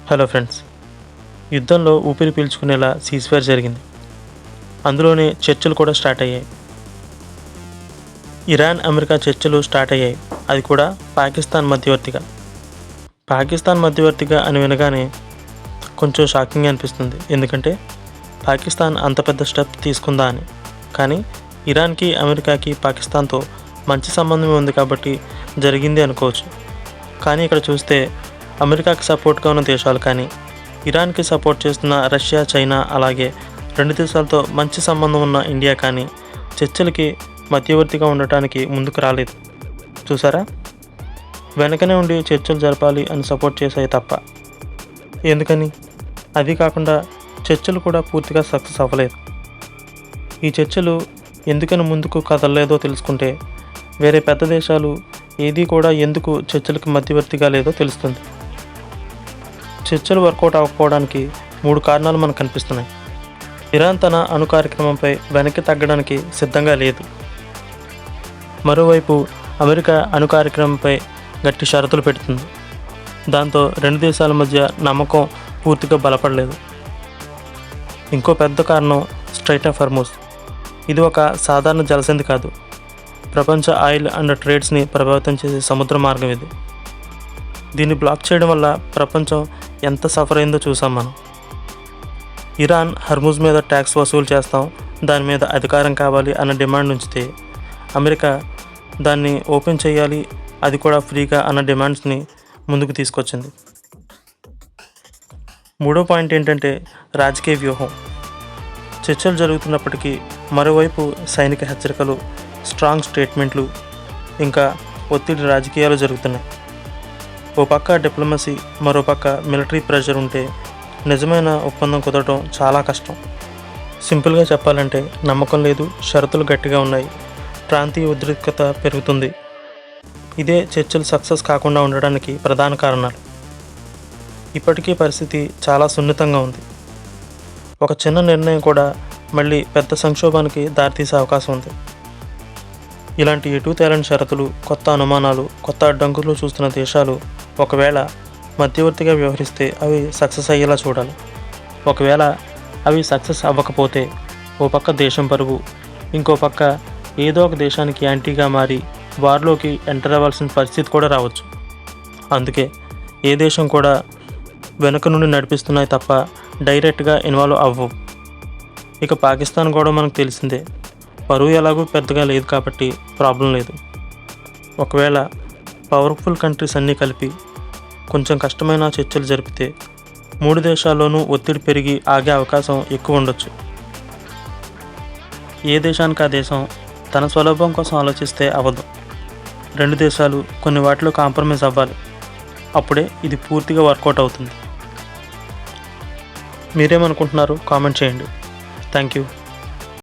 Hello friends, యుద్ధంలో ఊపిరి పీల్చుకునేలా ceasefire జరిగింది. అందులోనే చర్చలు కూడా స్టార్ట్ అయ్యాయి. ఇరాన్ అమెరికా చర్చలు స్టార్ట్ అయ్యాయి, అది కూడా పాకిస్తాన్ మధ్యవర్తిగా అని వినగానే కొంచెం షాకింగ్ అనిపిస్తుంది. ఎందుకంటే పాకిస్తాన్ అంత పెద్ద స్టెప్ తీసుకుందా అని. కానీ ఇరాన్కి అమెరికాకి పాకిస్తాన్తో మంచి సంబంధమే ఉంది కాబట్టి జరిగింది అనుకోవచ్చు. కానీ ఇక్కడ చూస్తే అమెరికాకి సపోర్ట్గా ఉన్న దేశాలు కానీ, ఇరాన్కి సపోర్ట్ చేస్తున్న రష్యా, చైనా, అలాగే రెండు దేశాలతో మంచి సంబంధం ఉన్న ఇండియా కానీ చర్చలకి మధ్యవర్తిగా ఉండటానికి ముందుకు రాలేదు. చూసారా, వెనకనే ఉండి చర్చలు జరపాలి అని సపోర్ట్ చేశాయి తప్ప. ఎందుకని? అది కాకుండా చర్చలు కూడా పూర్తిగా సక్సెస్ అవ్వలేదు. ఈ చర్చలు ఎందుకని ముందుకు కదలలేదో తెలుసుకుంటే వేరే పెద్ద దేశాలు ఏది కూడా ఎందుకు చర్చలకు మధ్యవర్తిగా లేదో తెలుస్తుంది. చర్చలు వర్కౌట్ అవ్వకపోవడానికి 3 కారణాలు మనకు కనిపిస్తున్నాయి. ఇరాన్ తన అణు కార్యక్రమంపై వెనక్కి తగ్గడానికి సిద్ధంగా లేదు. మరోవైపు అమెరికా అణు కార్యక్రమంపై గట్టి షరతులు పెడుతుంది. దాంతో రెండు దేశాల మధ్య నమ్మకం పూర్తిగా బలపడలేదు. ఇంకో పెద్ద కారణం స్ట్రైట్ ఆఫ్ హార్మూజ్. ఇది ఒక సాధారణ జలసంధి కాదు, ప్రపంచ ఆయిల్ అండ్ ట్రేడ్స్ని ప్రభావితం చేసే సముద్ర మార్గం ఇది. దీన్ని బ్లాక్ చేయడం వల్ల ప్రపంచం ఎంత సఫర్ అయిందో చూసాం మనం. ఇరాన్ హర్మూజ్ మీద ట్యాక్స్ వసూలు చేస్తాం, దాని మీద అధికారం కావాలి అన్న డిమాండ్ ఉంచితే అమెరికా దాన్ని ఓపెన్ చేయాలి, అది కూడా ఫ్రీగా అన్న డిమాండ్స్ని ముందుకు తీసుకొచ్చింది. మూడో పాయింట్ ఏంటంటే రాజకీయ వ్యూహం. చర్చలు జరుగుతున్నప్పటికీ మరోవైపు సైనిక హెచ్చరికలు, స్ట్రాంగ్ స్టేట్మెంట్లు, ఇంకా ఒత్తిడి రాజకీయాలు జరుగుతున్నాయి. ఓ పక్క డిప్లొమసీ, మరో పక్క మిలిటరీ ప్రెషర్ ఉంటే నిజమైన ఒప్పందం కుదరడం చాలా కష్టం. సింపుల్గా చెప్పాలంటే నమ్మకం లేదు, షరతులు గట్టిగా ఉన్నాయి, ప్రాంతీయ ఉద్రిక్తత పెరుగుతుంది. ఇదే చర్చలు సక్సెస్ కాకుండా ఉండడానికి ప్రధాన కారణాలు. ఇప్పటికీ పరిస్థితి చాలా సున్నితంగా ఉంది. ఒక చిన్న నిర్ణయం కూడా మళ్ళీ పెద్ద సంక్షోభానికి దారితీసే అవకాశం ఉంది. ఇలాంటి ఎటూ తేలని షరతులు, కొత్త అనుమానాలు, కొత్త అడ్డంకులు చూస్తున్న దేశాలు ఒకవేళ మధ్యవర్తిగా వ్యవహరిస్తే అవి సక్సెస్ అయ్యేలా చూడాలి. ఒకవేళ అవి సక్సెస్ అవ్వకపోతే ఓ పక్క దేశం పరుగు, ఇంకో పక్క ఏదో ఒక దేశానికి యాంటీగా మారి వార్లోకి ఎంటర్ అవ్వాల్సిన పరిస్థితి కూడా రావచ్చు. అందుకే ఏ దేశం కూడా వెనుక నుండి నడిపిస్తున్నాయి తప్ప డైరెక్ట్గా ఇన్వాల్వ్ అవ్వవు. ఇక పాకిస్తాన్ కూడా మనకు తెలిసిందే, పరువు ఎలాగూ పెద్దగా లేదు కాబట్టి ప్రాబ్లం లేదు. ఒకవేళ పవర్ఫుల్ కంట్రీస్ అన్నీ కలిపి కొంచెం కష్టమైన చర్చలు జరిపితే 3 దేశాల్లోనూ ఒత్తిడి పెరిగి ఆగే అవకాశం ఎక్కువ ఉండొచ్చు. ఏ దేశానికి ఆ దేశం తన స్వలాభం కోసం ఆలోచిస్తే అవ్వదు. రెండు దేశాలు కొన్ని వాటిలో కాంప్రమైజ్ అవ్వాలి, అప్పుడే ఇది పూర్తిగా వర్కౌట్ అవుతుంది. మీరేమనుకుంటున్నారు? కామెంట్ చేయండి. Thank you.